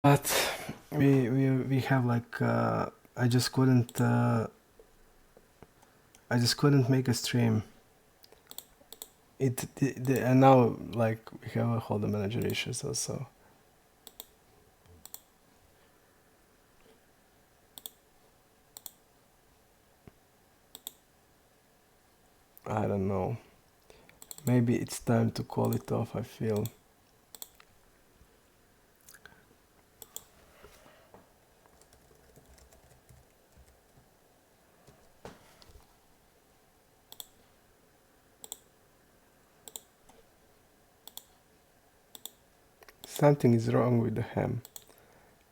But we have like I just couldn't make a stream. And now like we have a whole manager issues also. I don't know. Maybe it's time to call it off, I feel. Something is wrong with the ham.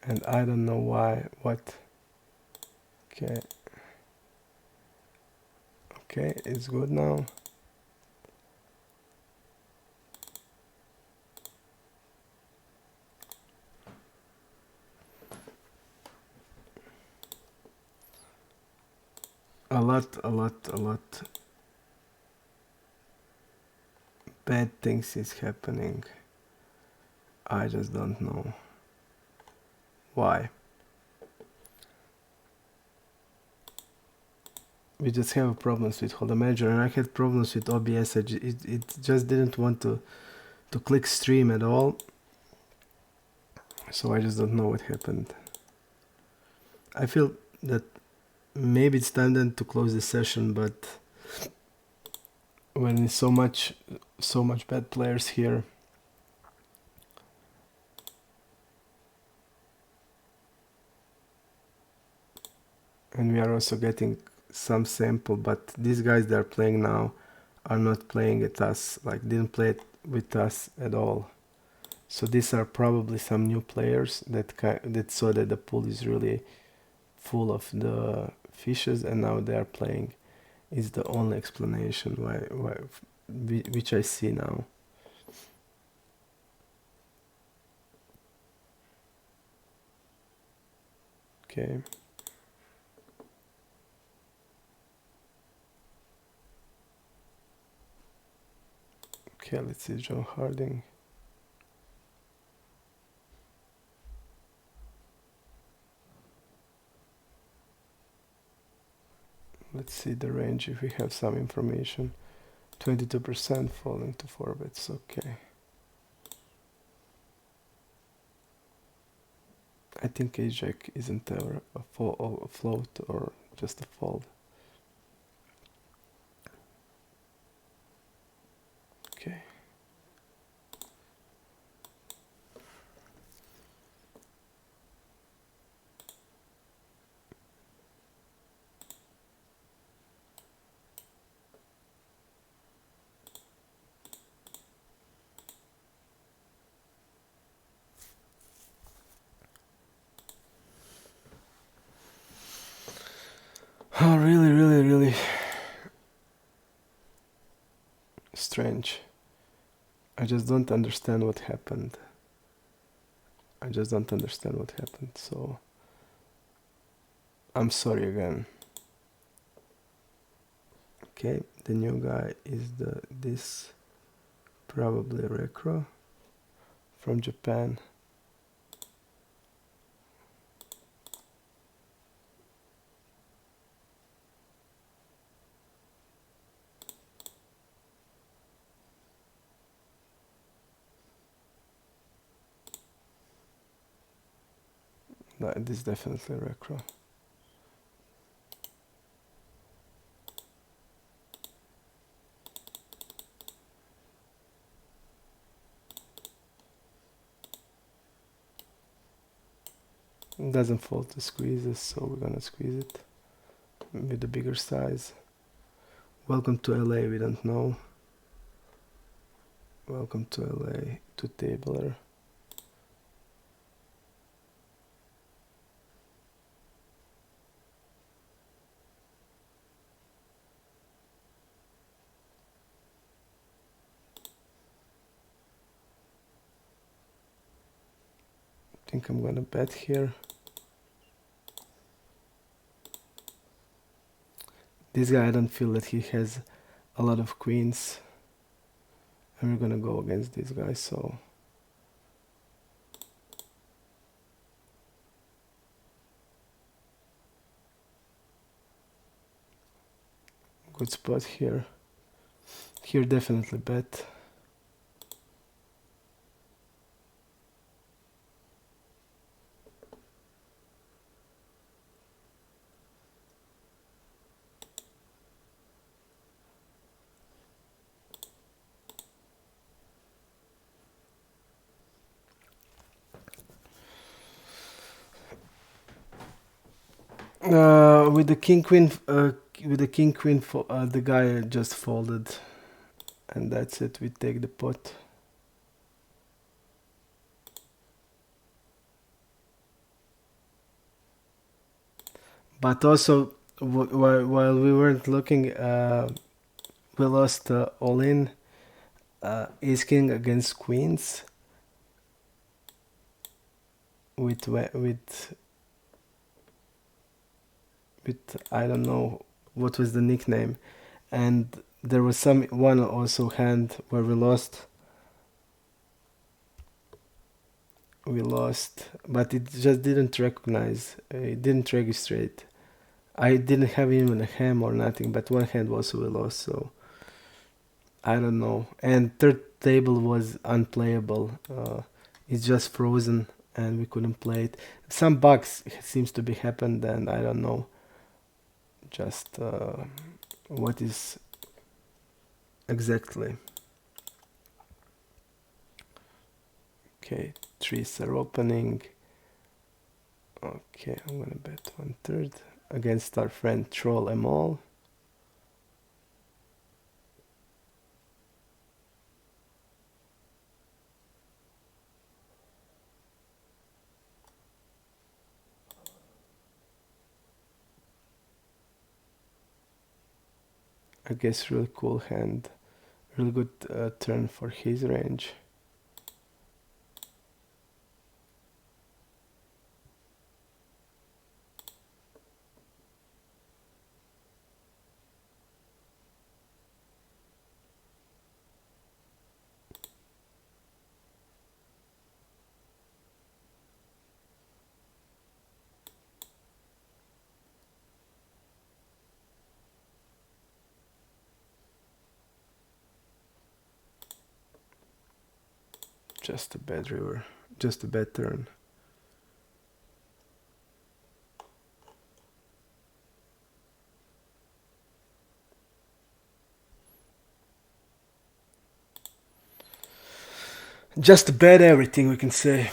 And I don't know why. What? Okay. Okay, it's good now. A lot bad things is happening. I just don't know why. We just have problems with Holder Manager, and I had problems with OBS. It just didn't want to click stream at all. So I just don't know what happened. I feel that maybe it's time then to close the session, but when it's so much bad players here, and we are also getting some sample, but these guys that are playing now are not playing at us, like didn't play it with us at all. So these are probably some new players that saw that the pool is really full of the fishes, and now they are playing. Is the only explanation why which I see now. Okay. Okay, let's see John Harding. Let's see the range if we have some information. 22% falling to 4 bets, okay. I think ace-jack isn't ever a float or just a fold. Okay. Oh, really strange. I just don't understand what happened. So I'm sorry again. Okay, the new guy is this probably Recro from Japan. No, this is definitely Recro. It doesn't fall to squeezes, so we're gonna squeeze it with the bigger size. Welcome to LA, we don't know. Welcome to LA, to tabler. I think I'm gonna bet here. This guy, I don't feel that he has a lot of queens. And we're gonna go against this guy, so good spot here. Here definitely bet. With the king queen, the guy just folded, and that's it. We take the pot. But also, while we weren't looking, we lost all in. Ace king against queens. With I don't know what was the nickname, and there was one also hand where we lost, but it just didn't recognize, it didn't register. I didn't have even a ham or nothing, but one hand also we lost, so I don't know. And third table was unplayable. It's just frozen and we couldn't play it. Some bugs seems to be happened, and I don't know just what is exactly. Okay, trees are opening. Okay, I'm gonna bet 1/3 against our friend Troll Em All. I guess really cool hand, really good turn for his range. Just a bad river, just a bad turn. Just a bad everything, we can say.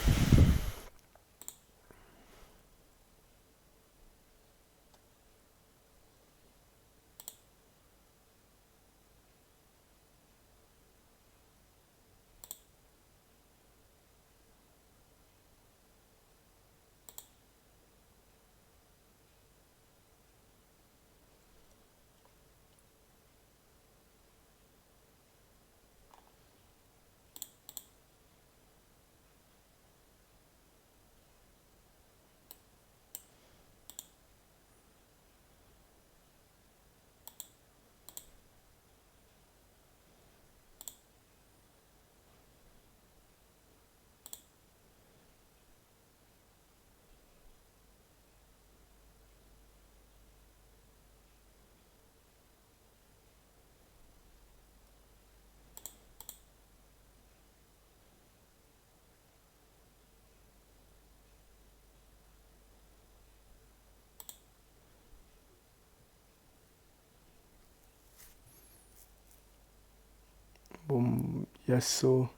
Boom, yes, so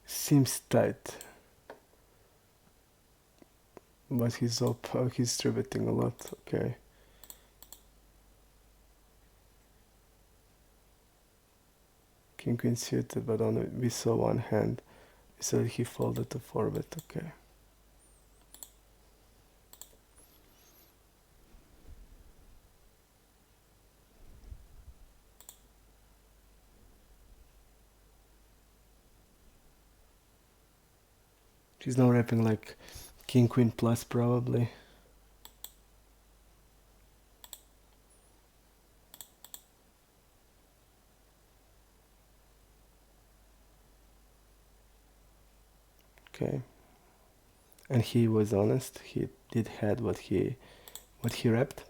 seems tight. But he's up, he's distributing a lot, okay. King queen suited, but only we saw one hand. So he folded to 4-bet, okay. He's now wrapping like king queen plus probably. Okay. And he was honest. He did had what he wrapped.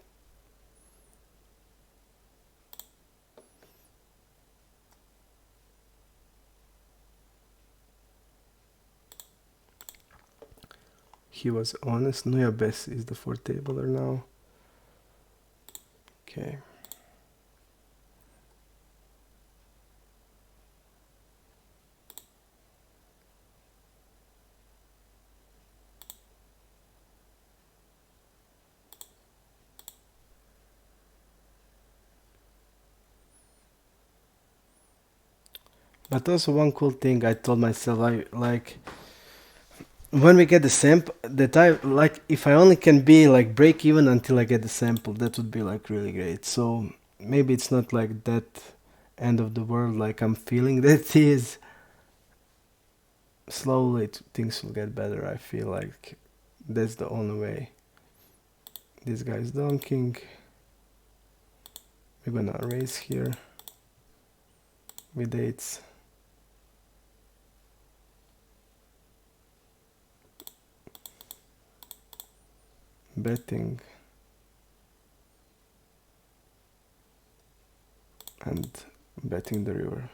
he was honest. Nuyabes is the 4-tabler now. Okay. But also one cool thing I told myself, I like when we get the sample, that I like, if I only can be like break even until I get the sample, that would be like really great. So maybe it's not like that end of the world like I'm feeling that it is. Slowly things will get better. I feel like that's the only way. This guy's donking. We're gonna raise here with 8s. Betting and betting the river.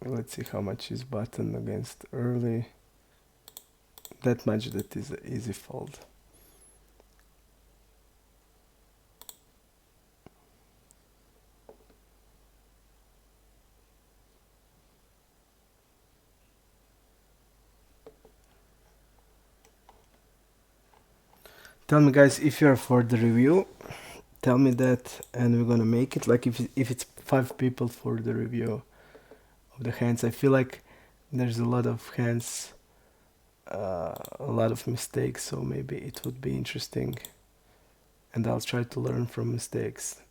Let's see how much is button against early. That much, that is an easy fold. Tell me guys if you're for the review. Tell me that and we're gonna make it. Like if it's 5 people for the review of the hands. I feel like there's a lot of hands, a lot of mistakes, so maybe it would be interesting. And I'll try to learn from mistakes.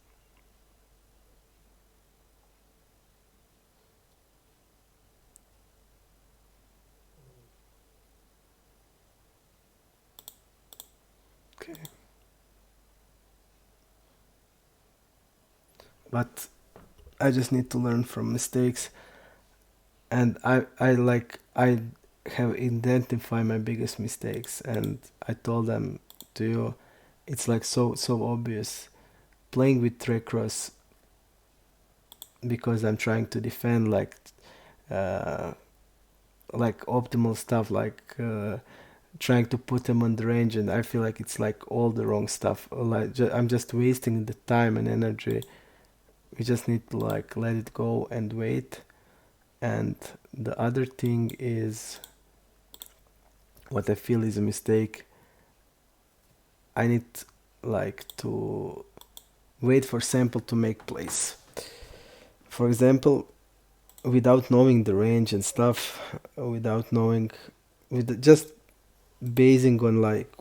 Okay. But I just need to learn from mistakes, and I have identified my biggest mistakes, and I told them to you. It's like so obvious. Playing with track cross because I'm trying to defend uh, like optimal stuff, trying to put them on the range, and I feel like it's like all the wrong stuff. Like I'm just wasting the time and energy. We just need to like let it go and wait. And the other thing is what I feel is a mistake. I need like to wait for sample to make plays. For example, without knowing the range and stuff, without knowing, with just basing on like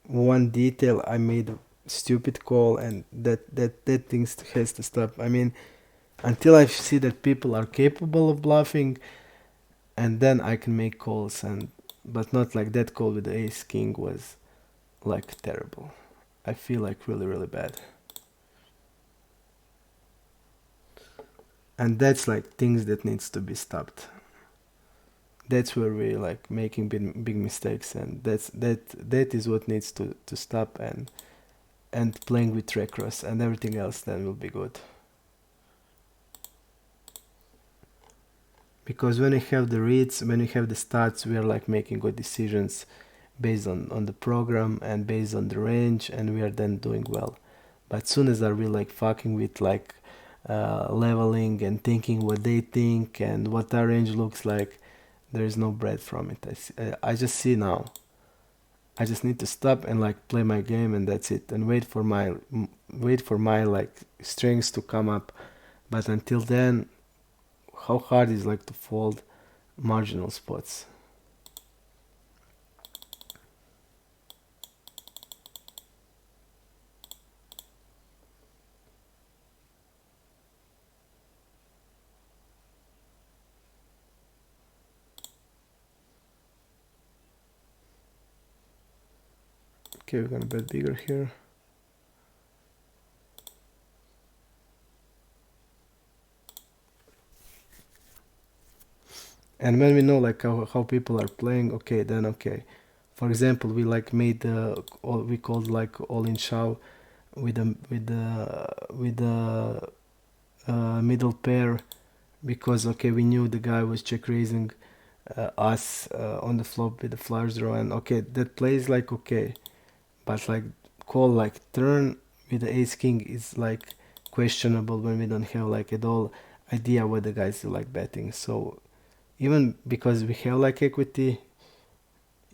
one detail, I made a stupid call, and that thing has to stop. I mean, until I see that people are capable of bluffing, and then I can make calls, and but not like that call with the ace king was like terrible. I feel like really bad. And that's like things that needs to be stopped. That's where we like making big mistakes, and that is what needs to stop, and playing with track cross, and everything else then will be good. Because when you have the reads, when you have the starts, we are like making good decisions based on the program and based on the range, and we are then doing well. But soon as are we like fucking with like leveling and thinking what they think and what our range looks like, there is no bread from it. I just see now. I just need to stop and like play my game, and that's it, and wait for my like strings to come up. But until then, how hard is like to fold marginal spots? Okay, we're gonna bet bigger here. And when we know like how people are playing, okay, then okay. For example, we like made all we called like all in shove with the middle pair, because okay, we knew the guy was check raising us on the flop with the flush draw, and okay, that plays like okay, but like call like turn with the ace king is like questionable when we don't have like at all idea what the guys do like betting. So even because we have like equity,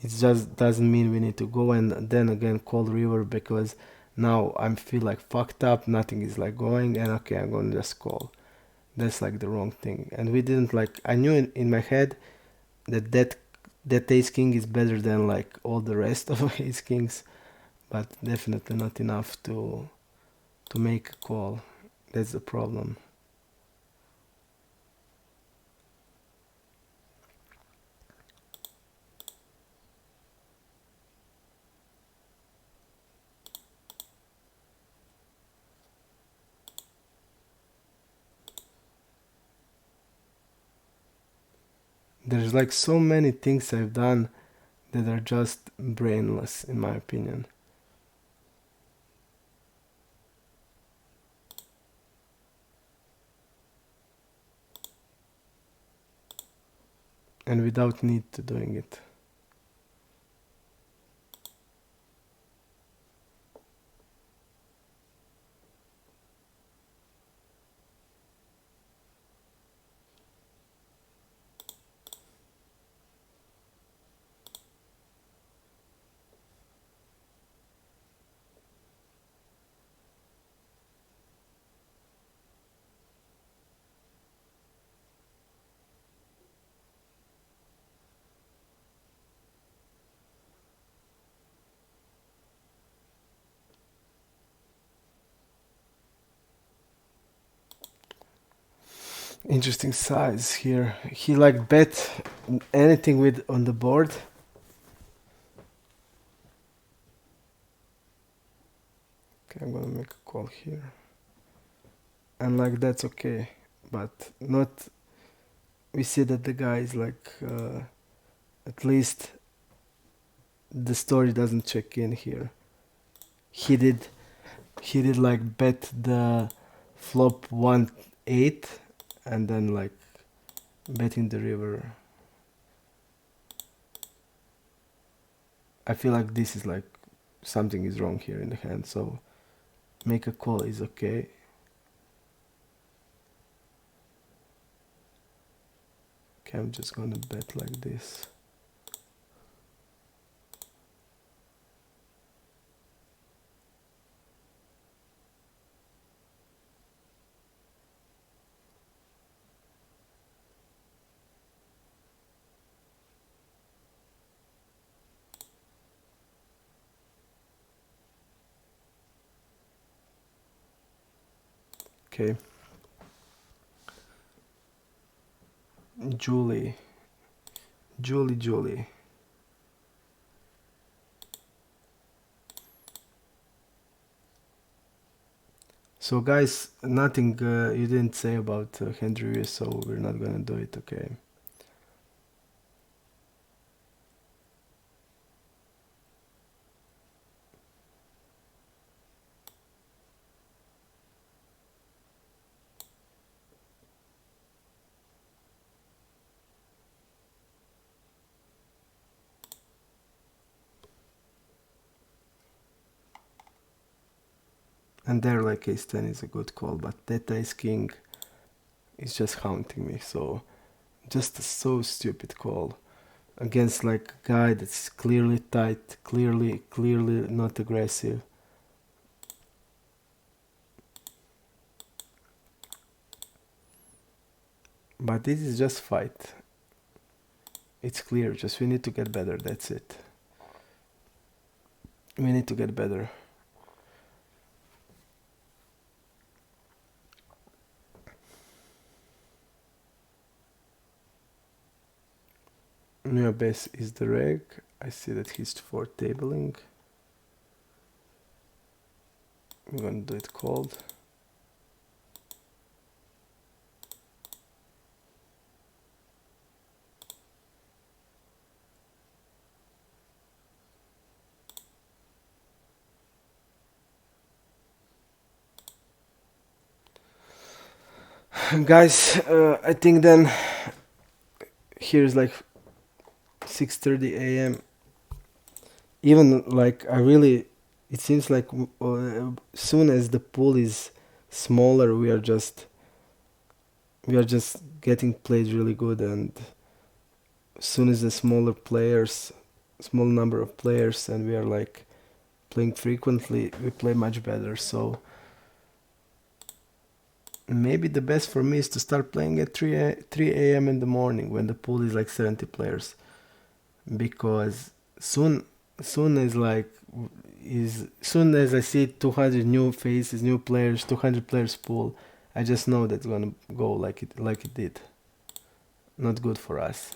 it just doesn't mean we need to go and then again call river, because now I'm feel like fucked up, nothing is like going, and okay, I'm gonna just call. That's like the wrong thing. And we didn't like, I knew in my head that ace king is better than like all the rest of ace kings, but definitely not enough to make a call. That's the problem. There's like so many things I've done that are just brainless in my opinion. And without need to doing it. Interesting size here. He like bet anything with on the board. Okay, I'm gonna make a call here. And like that's okay. But not, we see that the guy is like at least the story doesn't check in here. He did like bet the flop 1-8 and then like betting the river. I feel like this is like something is wrong here in the hand, so make a call is okay. Okay, I'm just gonna bet like this. Okay. Julie. Julie. So guys, nothing you didn't say about hand review, so we're not gonna do it, okay? And there like ace 10 is a good call, but that ace king is just haunting me, so just a so stupid call against like a guy that's clearly tight, clearly not aggressive. But this is just fight. It's clear, just we need to get better, that's it. We need to get better. New base is the reg. I see that he's for tabling. I'm gonna do it cold. guys, I think then here's like 6:30 a.m. Even like I really, it seems like soon as the pool is smaller, we are just getting played really good, and soon as the small number of players, and we are like playing frequently, we play much better. So maybe the best for me is to start playing at 3 a.m. in the morning when the pool is like 70 players, because soon soon as like is soon as I see 200 new faces, new players, 200 players pool, I just know that's gonna go like it did. Not good for us.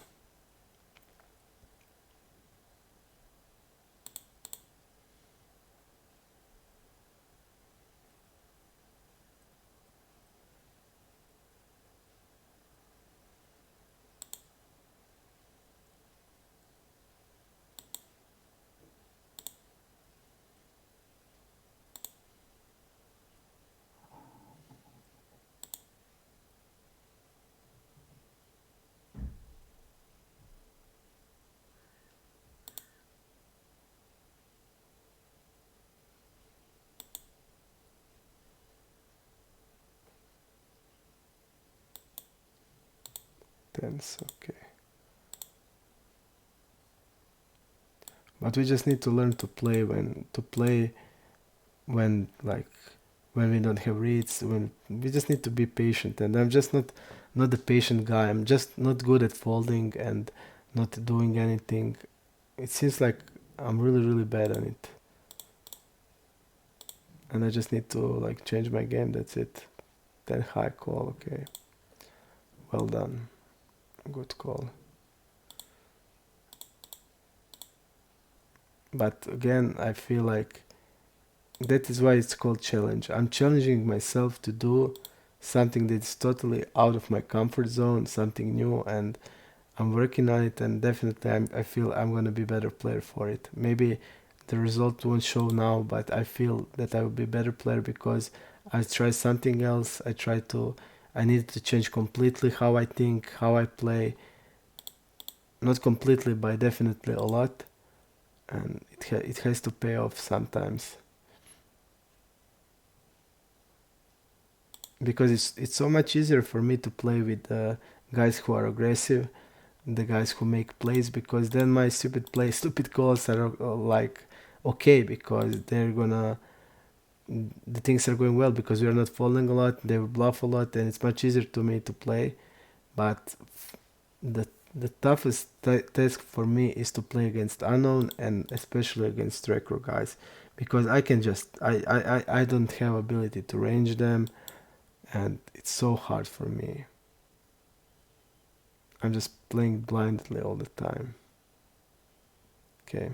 Tense, okay. But we just need to learn to play when like when we don't have reads, when we just need to be patient, and I'm just not the patient guy. I'm just not good at folding and not doing anything. It seems like I'm really bad on it, and I just need to like change my game. That's it. Then high call, okay. Well done. Good call. But again, I feel like that is why it's called challenge. I'm challenging myself to do something that's totally out of my comfort zone, something new, and I'm working on it. And definitely, I feel I'm gonna be a better player for it. Maybe the result won't show now, but I feel that I will be a better player because I try something else. I need to change completely how I think, how I play. Not completely, but definitely a lot, and it has to pay off sometimes. Because it's so much easier for me to play with guys who are aggressive, the guys who make plays, because then my stupid calls are like okay, because the things are going well because we are not falling a lot, they bluff a lot, and it's much easier to me to play. But the the toughest task for me is to play against unknown, and especially against record guys, because I don't have ability to range them, and it's so hard for me. I'm just playing blindly all the time. Okay.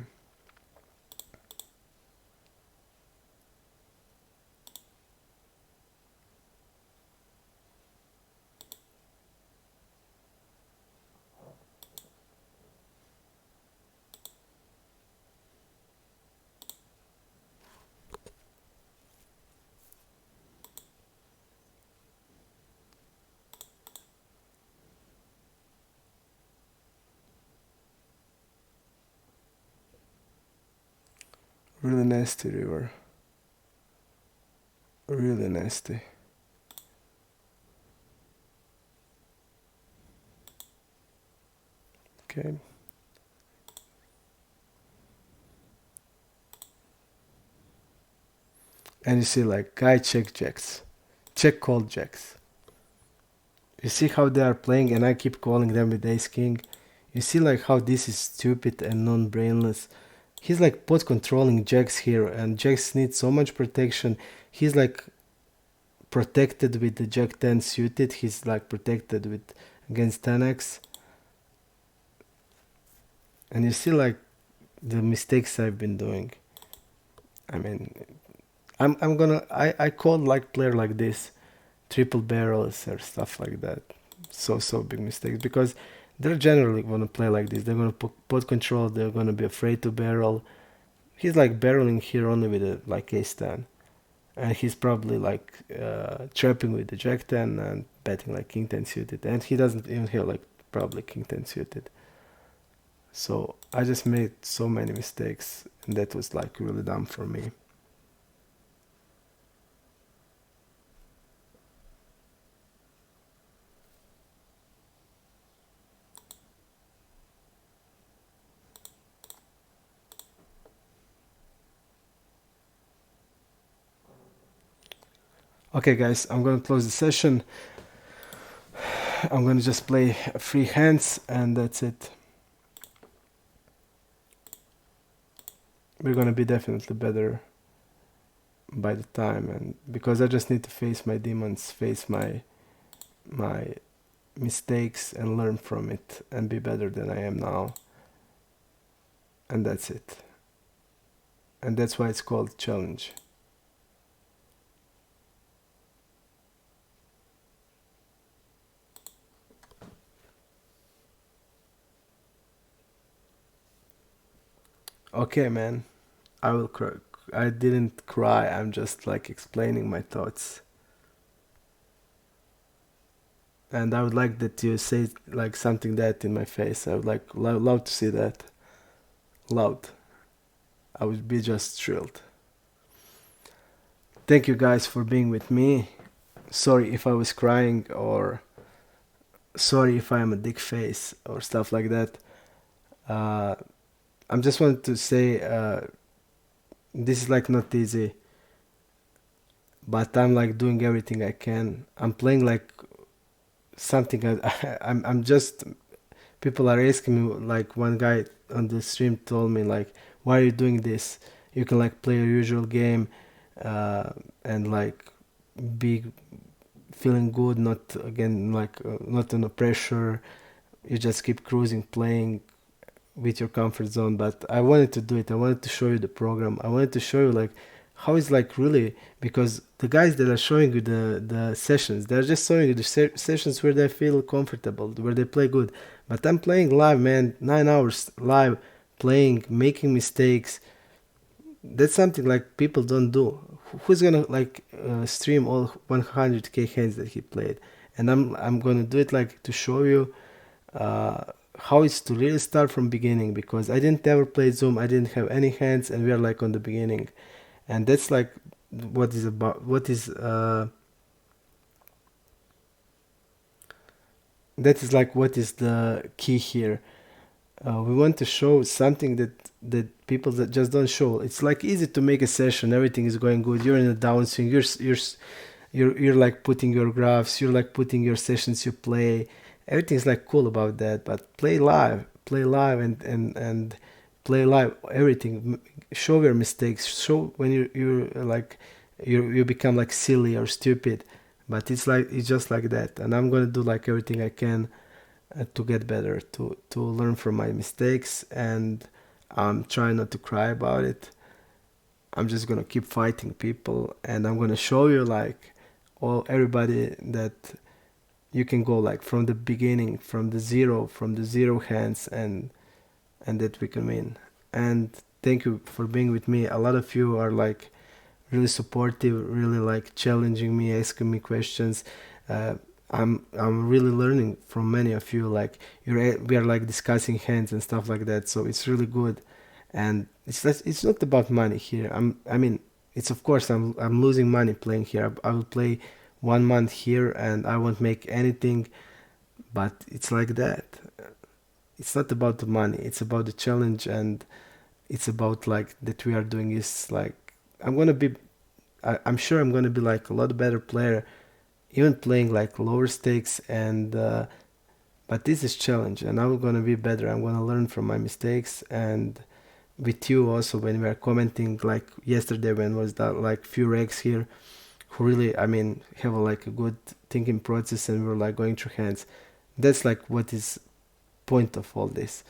Really nasty river. Really nasty. Okay. And you see like guy check jacks. Check call jacks. You see how they are playing, and I keep calling them with ace king. You see like how this is stupid and non-brainless. He's like pot controlling jacks here, and jacks need so much protection. He's like protected with the jack 10 suited. He's like protected with against 10x. And you see like the mistakes I've been doing. I mean, I call like player like this triple barrels or stuff like that. So big mistakes, because they're generally gonna play like this. They're gonna pot control. They're gonna be afraid to barrel. He's like barreling here only with like ace 10, and he's probably like trapping with the jack 10, and betting like king 10 suited, and he doesn't even have like probably king 10 suited. So I just made so many mistakes, and that was like really dumb for me. Okay guys, I'm gonna close the session. I'm gonna just play free hands and that's it. We're gonna be definitely better by the time, and because I just need to face my demons, face my mistakes and learn from it and be better than I am now. And that's it. And that's why it's called challenge. Okay, man. I will cry. I didn't cry. I'm just like explaining my thoughts. And I would like that you say like something that in my face. I would like love to see that. Loud. I would be just thrilled. Thank you guys for being with me. Sorry if I was crying, or sorry if I'm a dick face or stuff like that. Uh, I'm just wanted to say this is like not easy, but I'm like doing everything I can. I'm playing like something. I'm just, people are asking me, like one guy on the stream told me like, why are you doing this? You can like play your usual game and like be feeling good, not again like not under pressure. You just keep cruising, playing with your comfort zone. But I wanted to do it. I wanted to show you the program. I wanted to show you like how it's like really, because the guys that are showing you the sessions, they're just showing you the sessions where they feel comfortable, where they play good. But I'm playing live, man, 9 hours live, playing, making mistakes. That's something like people don't do. Who's gonna like stream all 100k hands that he played? And I'm gonna do it like to show you how it's to really start from beginning, because I didn't ever play Zoom, I didn't have any hands, and we are like on the beginning. And that's like what is about, what is that is like what is the key here. We want to show something that people that just don't show. It's like easy to make a session, everything is going good, you're in a downswing, you're like putting your graphs, you're like putting your sessions you play, everything's like cool about that. But play live and play live everything. Show your mistakes, show when you're like you become like silly or stupid. But it's like it's just like that, and I'm gonna do like everything I can to get better, to learn from my mistakes, and I'm trying not to cry about it. I'm just gonna keep fighting people, and I'm gonna show you like all everybody that you can go like from the beginning, from the zero hands, and that we can win. And thank you for being with me. A lot of you are like really supportive, really like challenging me, asking me questions. Uh, I'm really learning from many of you. Like we are like discussing hands and stuff like that. So it's really good, and it's not about money here. I mean, it's of course I'm losing money playing here. I will play 1 month here and I won't make anything, but it's like that. It's not about the money. It's about the challenge, and it's about like that we are doing is like I'm gonna be. I'm sure I'm gonna be like a lot better player, even playing like lower stakes, and but this is challenge, and I'm gonna be better. I'm gonna learn from my mistakes, and with you also when we are commenting, like yesterday when was that like few regs here who really, I mean, have like a good thinking process, and we're like going through hands. That's like what is point of all this.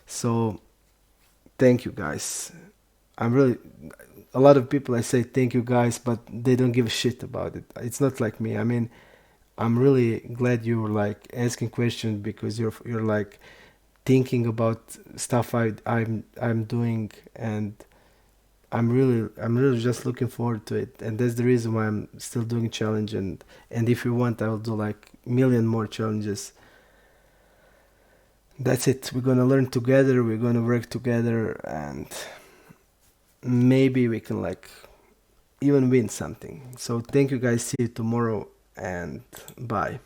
So thank you guys. I'm really, a lot of people I say thank you guys, but they don't give a shit about it. It's not like me. I mean, I'm really glad you were like asking questions, because you're like thinking about stuff I'm doing, and I'm really just looking forward to it. And that's the reason why I'm still doing challenge. And if you want, I will do like million more challenges. That's it. We're gonna learn together, we're gonna work together, and maybe we can like even win something. So thank you guys, see you tomorrow, and bye.